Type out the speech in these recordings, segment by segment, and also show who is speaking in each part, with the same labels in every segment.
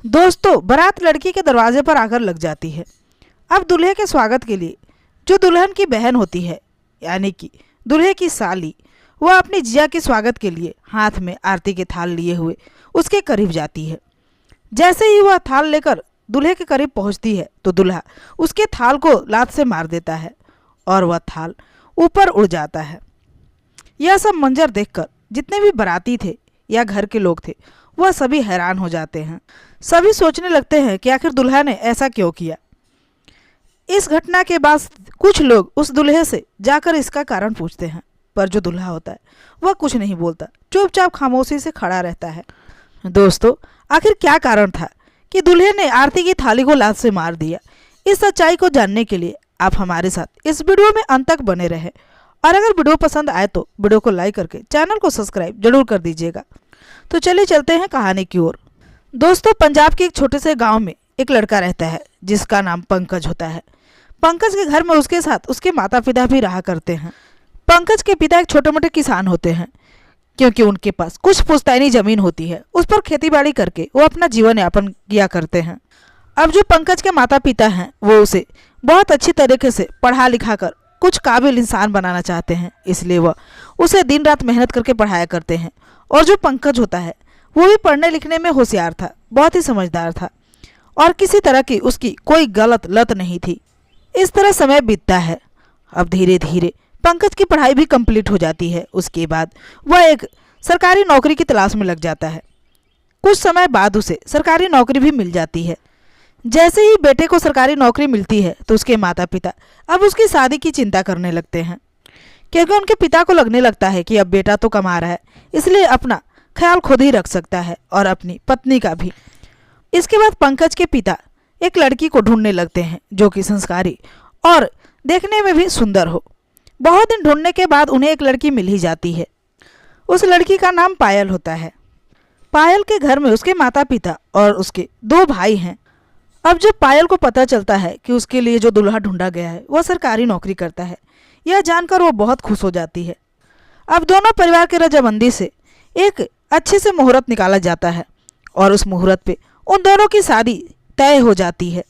Speaker 1: दोस्तों, बारात लड़की के दरवाजे पर आकर लग जाती है। अब दूल्हे के स्वागत के लिए जो दुल्हन की बहन होती है, यानी कि दूल्हे की साली, वह अपनी जिया के स्वागत के लिए हाथ में आरती के थाल लिए हुए उसके करीब जाती है। जैसे ही वह थाल लेकर दूल्हे के करीब पहुंचती है तो दूल्हा उसके थाल को लात से मार देता है और वह थाल ऊपर उड़ जाता है। यह सब मंजर देखकर जितने भी बाराती थे या घर के लोग थे, वह सभी हैरान हो जाते हैं। सभी सोचने लगते हैं कि आखिर दूल्हा ने ऐसा क्यों किया। इस घटना के बाद कुछ लोग उस दूल्हे से जाकर इसका कारण पूछते हैं, पर जो दूल्हा होता है वह कुछ नहीं बोलता, चुपचाप खामोशी से खड़ा रहता है। दोस्तों, आखिर क्या कारण था कि दूल्हे ने आरती की थाली को लात से मार दिया? इस सच्चाई को जानने के लिए आप हमारे साथ इस वीडियो में अंत तक बने रहें और अगर वीडियो पसंद आए तो वीडियो को लाइक करके चैनल को सब्सक्राइब जरूर कर दीजिएगा। तो चलिए चलते हैं कहानी की ओर। दोस्तों, पंजाब के एक छोटे से गांव में एक लड़का रहता है जिसका नाम पंकज होता है। पंकज के घर में उसके साथ उसके माता पिता भी रहा करते हैं। पंकज के पिता एक छोटे मोटे किसान होते हैं, क्योंकि उनके पास कुछ पुश्तैनी जमीन होती है, उस पर खेतीबाड़ी करके वो अपना जीवन यापन किया करते हैं। अब जो पंकज के माता पिता हैं वो उसे बहुत अच्छी तरीके से पढ़ा लिखा कर कुछ काबिल इंसान बनाना चाहते हैं, इसलिए वह उसे दिन रात मेहनत करके पढ़ाया करते हैं। और जो पंकज होता है वो भी पढ़ने लिखने में होशियार था, बहुत ही समझदार था और किसी तरह की उसकी कोई गलत लत नहीं थी। इस तरह समय बीतता है। अब धीरे धीरे पंकज की पढ़ाई भी कंप्लीट हो जाती है। उसके बाद वह एक सरकारी नौकरी की तलाश में लग जाता है। कुछ समय बाद उसे सरकारी नौकरी भी मिल जाती है। जैसे ही बेटे को सरकारी नौकरी मिलती है तो उसके माता पिता अब उसकी शादी की चिंता करने लगते हैं, क्योंकि उनके पिता को लगने लगता है कि अब बेटा तो कमा रहा है, इसलिए अपना ख्याल खुद ही रख सकता है और अपनी पत्नी का भी। इसके बाद पंकज के पिता एक लड़की को ढूंढने लगते हैं जो कि संस्कारी और देखने में भी सुंदर हो। बहुत दिन ढूंढने के बाद उन्हें एक लड़की मिल ही जाती है। उस लड़की का नाम पायल होता है। पायल के घर में उसके माता पिता और उसके 2 भाई हैं। अब जब पायल को पता चलता है कि उसके लिए जो दूल्हा ढूंढा गया है वह सरकारी नौकरी करता है, यह जानकर वो बहुत खुश हो जाती है। अब दोनों परिवार के रजामंदी से एक अच्छे से मुहूर्त निकाला जाता है और उस मुहूर्त पे उन दोनों की शादी तय हो जाती है।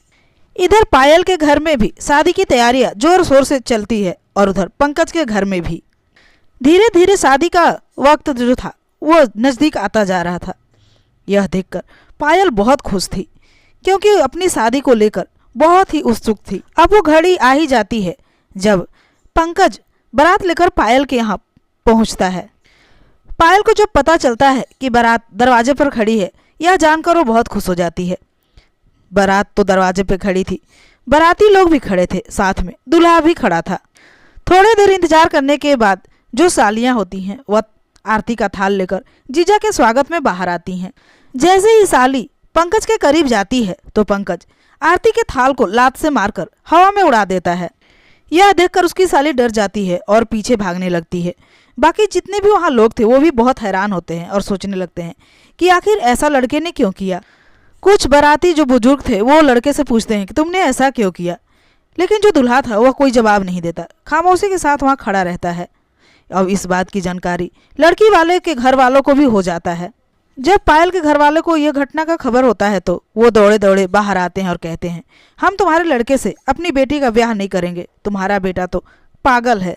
Speaker 1: इधर पायल के घर में भी शादी की तैयारियां जोर शोर से चलती है और उधर पंकज के घर में भी। धीरे धीरे शादी का वक्त जो था वो नज़दीक आता जा रहा था। यह देखकर पायल बहुत खुश थी, क्योंकि अपनी शादी को लेकर बहुत ही उत्सुक थी। अब वो घड़ी आ ही जाती है जब पंकज बारात लेकर पायल के यहाँ पहुँचता है। पायल को जब पता चलता है कि बारात दरवाजे पर खड़ी है, यह जानकर वो बहुत खुश हो जाती है। बारात तो दरवाजे पे खड़ी थी, बाराती लोग भी खड़े थे, साथ में दूल्हा भी खड़ा था। थोड़ी देर इंतजार करने के बाद जो सालियाँ होती हैं वह आरती का थाल लेकर जीजा के स्वागत में बाहर आती हैं। जैसे ही साली पंकज के करीब जाती है तो पंकज आरती के थाल को लात से मारकर हवा में उड़ा देता है। यह देखकर उसकी साली डर जाती है और पीछे भागने लगती है। बाकी जितने भी वहाँ लोग थे वो भी बहुत हैरान होते हैं और सोचने लगते हैं कि आखिर ऐसा लड़के ने क्यों किया। कुछ बाराती जो बुजुर्ग थे वो लड़के से पूछते हैं कि तुमने ऐसा क्यों किया, लेकिन जो दूल्हा था वह कोई जवाब नहीं देता, खामोशी के साथ वहाँ खड़ा रहता है। अब इस बात की जानकारी लड़की वाले के घर वालों को भी हो जाता है। जब पायल के घर वाले को यह घटना का खबर होता है तो वो दौड़े दौड़े बाहर आते हैं और कहते हैं, हम तुम्हारे लड़के से अपनी बेटी का ब्याह नहीं करेंगे, तुम्हारा बेटा तो पागल है।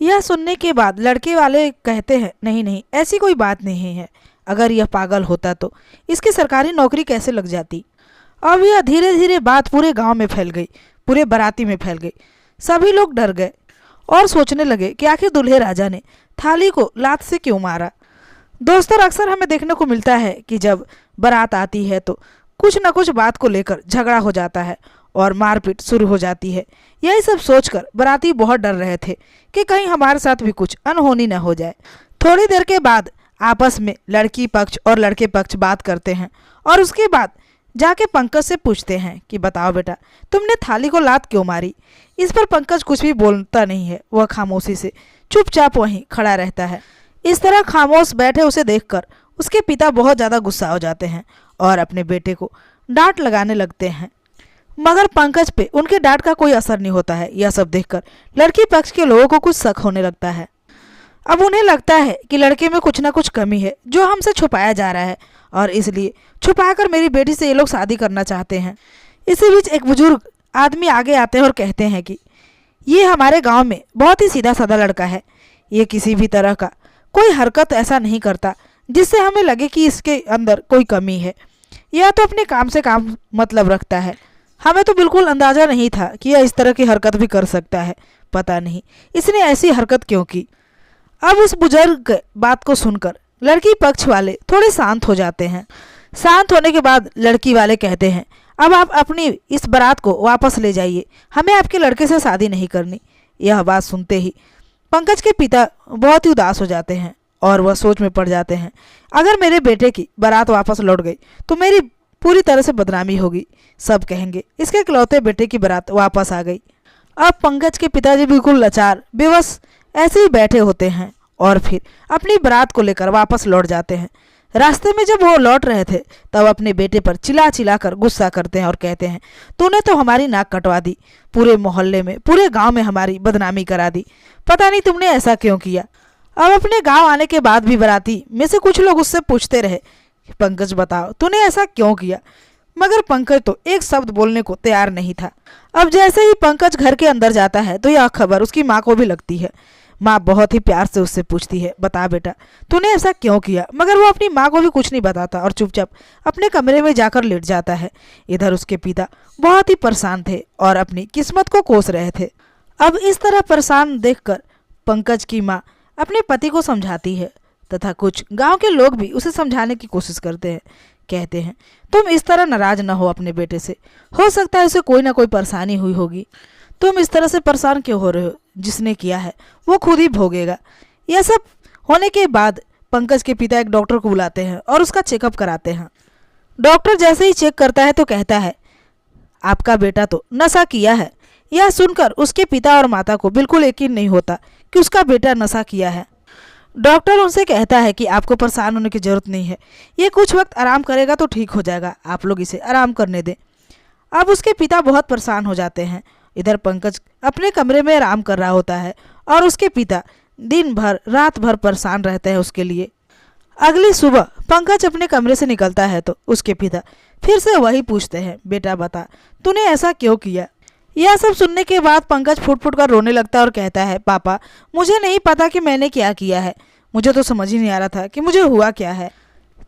Speaker 1: यह सुनने के बाद लड़के वाले कहते हैं, नहीं नहीं, ऐसी कोई बात नहीं है, अगर यह पागल होता तो इसकी सरकारी नौकरी कैसे लग जाती। अब यह धीरे धीरे बात पूरे गांव में फैल गई, पूरे बाराती में फैल गई। सभी लोग डर गए और सोचने लगे कि आखिर दूल्हे राजा ने थाली को लात से क्यों मारा। दोस्तों, अक्सर हमें देखने को मिलता है कि जब बारात आती है तो कुछ न कुछ बात को लेकर झगड़ा हो जाता है और मारपीट शुरू हो जाती है। यही सब सोचकर बाराती बहुत डर रहे थे कि कहीं हमारे साथ भी कुछ अनहोनी न हो जाए। थोड़ी देर के बाद आपस में लड़की पक्ष और लड़के पक्ष बात करते हैं और उसके बाद जाके पंकज से पूछते हैं कि बताओ बेटा, तुमने थाली को लात क्यों मारी। इस पर पंकज कुछ भी बोलता नहीं है, वह खामोशी से चुपचाप वहीं खड़ा रहता है। इस तरह खामोश बैठे उसे देखकर उसके पिता बहुत ज़्यादा गुस्सा हो जाते हैं और अपने बेटे को डांट लगाने लगते हैं, मगर पंकज पे उनके डांट का कोई असर नहीं होता है। यह सब देखकर लड़की पक्ष के लोगों को कुछ शक होने लगता है। अब उन्हें लगता है कि लड़के में कुछ ना कुछ कमी है जो हमसे छुपाया जा रहा है और इसलिए छुपाकर मेरी बेटी से ये लोग शादी करना चाहते हैं। इसी बीच एक बुजुर्ग आदमी आगे आते हैं और कहते हैं कि ये हमारे गांव में बहुत ही सीधा साधा लड़का है। ये किसी भी तरह का कोई हरकत ऐसा नहीं करता जिससे हमें लगे कि इसके अंदर कोई कमी है। यह तो अपने काम से काम मतलब रखता है। हमें तो बिल्कुल अंदाज़ा नहीं था कि यह इस तरह की हरकत भी कर सकता है। पता नहीं इसने ऐसी हरकत क्यों की। अब उस बुजुर्ग बात को सुनकर लड़की पक्ष वाले थोड़े शांत हो जाते हैं। शांत होने के बाद लड़की वाले कहते हैं, अब आप अपनी इस बारात को वापस ले जाइए, हमें आपके लड़के से शादी नहीं करनी। यह बात सुनते ही पंकज के पिता बहुत ही उदास हो जाते हैं और वह सोच में पड़ जाते हैं, अगर मेरे बेटे की बारात वापस लौट गई तो मेरी पूरी तरह से बदनामी होगी। सब कहेंगे इसके इकलौते बेटे की बारात वापस आ गई। अब पंकज के पिताजी बिल्कुल लाचार बेबस ऐसे ही बैठे होते हैं और फिर अपनी बारात को लेकर वापस लौट जाते हैं। रास्ते में जब वो लौट रहे थे तब अपने बेटे पर चिल्ला चिल्ला कर गुस्सा करते हैं और कहते हैं, तूने तो हमारी नाक कटवा दी, पूरे मोहल्ले में पूरे गांव में हमारी बदनामी करा दी। पता नहीं तुमने ऐसा क्यों किया। अब अपने गांव आने के बाद भी बाराती में से कुछ लोग उससे पूछते रहे, पंकज बताओ तूने ऐसा क्यों किया, मगर पंकज तो एक शब्द बोलने को तैयार नहीं था। अब जैसे ही पंकज घर के अंदर जाता है तो यह खबर उसकी माँ को भी लगती है। माँ बहुत ही प्यार से उससे पूछती है, बता बेटा तूने ऐसा क्यों किया, मगर वो अपनी माँ को भी कुछ नहीं बताता और चुपचाप अपने कमरे में जाकर लेट जाता है। इधर उसके पिता बहुत ही परेशान थे और अपनी किस्मत को कोस रहे थे। अब इस तरह परेशान देखकर पंकज की माँ अपने पति को समझाती है तथा कुछ गांव के लोग भी उसे समझाने की कोशिश करते हैं। कहते हैं, तुम इस तरह नाराज न हो अपने बेटे से, हो सकता है उसे कोई ना कोई परेशानी हुई होगी। तुम इस तरह से परेशान क्यों हो रहे हो, जिसने किया है वो खुद ही भोगेगा। यह सब होने के बाद पंकज के पिता एक डॉक्टर को बुलाते हैं और उसका चेकअप कराते हैं। डॉक्टर जैसे ही चेक करता है तो कहता है, आपका बेटा तो नशा किया है। यह सुनकर उसके पिता और माता को बिल्कुल यकीन नहीं होता कि उसका बेटा नशा किया है। डॉक्टर उनसे कहता है कि आपको परेशान होने की जरूरत नहीं है, ये कुछ वक्त आराम करेगा तो ठीक हो जाएगा, आप लोग इसे आराम करने दें। अब उसके पिता बहुत परेशान हो जाते हैं। इधर पंकज अपने कमरे में आराम कर रहा होता है और उसके पिता दिन भर रात भर परेशान रहते हैं उसके लिए। अगली सुबह पंकज अपने कमरे से निकलता है तो उसके पिता फिर से वही पूछते हैं, बेटा बता तूने ऐसा क्यों किया। यह सब सुनने के बाद पंकज फुट फुट कर रोने लगता है और कहता है, पापा मुझे नहीं पता कि मैंने क्या किया है, मुझे तो समझ ही नहीं आ रहा था कि मुझे हुआ क्या है।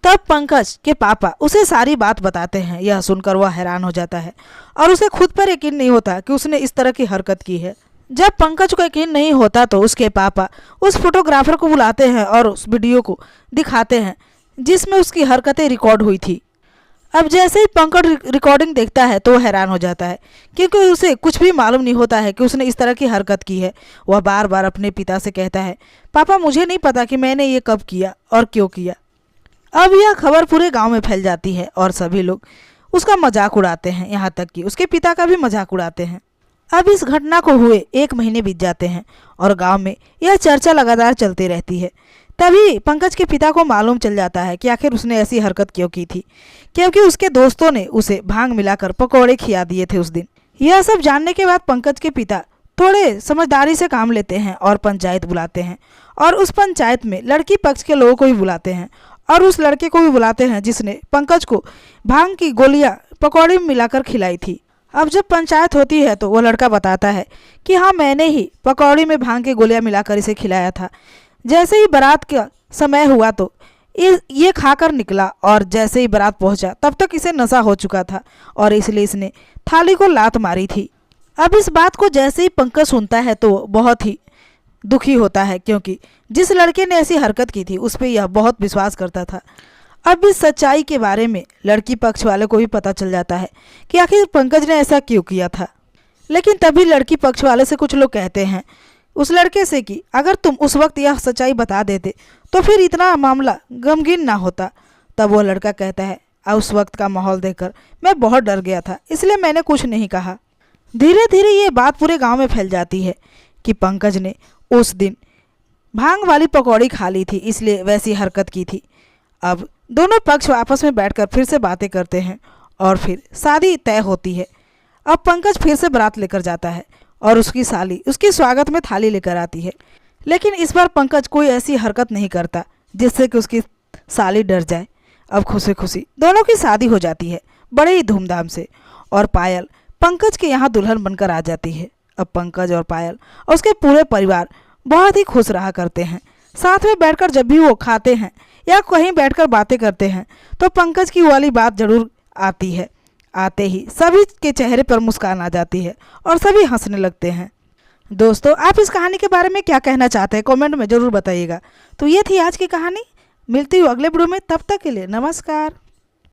Speaker 1: तब पंकज के पापा उसे सारी बात बताते हैं। यह सुनकर वह हैरान हो जाता है और उसे खुद पर यकीन नहीं होता कि उसने इस तरह की हरकत की है। जब पंकज को यकीन नहीं होता तो उसके पापा उस फोटोग्राफर को बुलाते हैं और उस वीडियो को दिखाते हैं जिसमें उसकी हरकतें रिकॉर्ड हुई थी। अब जैसे ही पंकज रिकॉर्डिंग देखता है तो वह हैरान हो जाता है क्योंकि उसे कुछ भी मालूम नहीं होता है कि उसने इस तरह की हरकत की है। वह बार बार अपने पिता से कहता है, पापा मुझे नहीं पता कि मैंने ये कब किया और क्यों किया। अब यह खबर पूरे गांव में फैल जाती है और सभी लोग उसका मजाक उड़ाते हैं, यहाँ तक कि उसके पिता का भी मजाक उड़ाते हैं। अब इस घटना को हुए 1 महीने बीत जाते हैं और गांव में यह चर्चा लगातार चलती रहती है। तभी पंकज के पिता को मालूम चल जाता है कि आखिर उसने ऐसी हरकत क्यों की थी, क्योंकि उसके दोस्तों ने उसे भांग मिलाकर पकौड़े खिला दिए थे उस दिन। यह सब जानने के बाद पंकज के पिता थोड़े समझदारी से काम लेते हैं और पंचायत बुलाते हैं और उस पंचायत में लड़की पक्ष के लोगों को भी बुलाते हैं और उस लड़के को भी बुलाते हैं जिसने पंकज को भांग की गोलियां पकौड़े में मिलाकर खिलाई थी। अब जब पंचायत होती है तो वो लड़का बताता है कि हाँ मैंने ही पकौड़ी में भांग की गोलियां मिलाकर इसे खिलाया था। जैसे ही बारात का समय हुआ तो ये खाकर निकला और जैसे ही बारात पहुंचा तब तक इसे नशा हो चुका था और इसलिए इसने थाली को लात मारी थी। अब इस बात को जैसे ही पंकज सुनता है तो बहुत ही दुखी होता है क्योंकि जिस लड़के ने ऐसी हरकत की थी उस पर यह बहुत विश्वास करता था। अब इस सच्चाई के बारे में लड़की पक्ष वाले को भी पता चल जाता है कि आखिर पंकज ने ऐसा क्यों किया था। लेकिन तभी लड़की पक्ष वाले से कुछ लोग कहते हैं उस लड़के से कि अगर तुम उस वक्त यह सच्चाई बता देते तो फिर इतना मामला गमगीन ना होता। तब वो लड़का कहता है, उस वक्त का माहौल देखकर मैं बहुत डर गया था, इसलिए मैंने कुछ नहीं कहा। धीरे धीरे ये बात पूरे गांव में फैल जाती है कि पंकज ने उस दिन भांग वाली पकौड़ी खा ली थी, इसलिए वैसी हरकत की थी। अब दोनों पक्ष आपस में बैठकर फिर से बातें करते हैं और फिर शादी तय होती है। अब पंकज फिर से बारात लेकर जाता है और उसकी साली उसके स्वागत में थाली लेकर आती है। लेकिन इस बार पंकज कोई ऐसी हरकत नहीं करता जिससे कि उसकी साली डर जाए। अब खुशी खुशी दोनों की शादी हो जाती है, बड़े ही धूमधाम से। और पायल पंकज के यहाँ दुल्हन बनकर आ जाती है। अब पंकज और पायल और उसके पूरे परिवार बहुत ही खुश रहा करते हैं। साथ में बैठकर जब भी वो खाते हैं या कहीं बैठकर बातें करते हैं तो पंकज की वो वाली बात जरूर आती है। आते ही सभी के चेहरे पर मुस्कान आ जाती है और सभी हंसने लगते हैं। दोस्तों, आप इस कहानी के बारे में क्या कहना चाहते हैं कमेंट में ज़रूर बताइएगा। तो ये थी आज की कहानी। मिलती हूँ अगले वीडियो में, तब तक के लिए नमस्कार।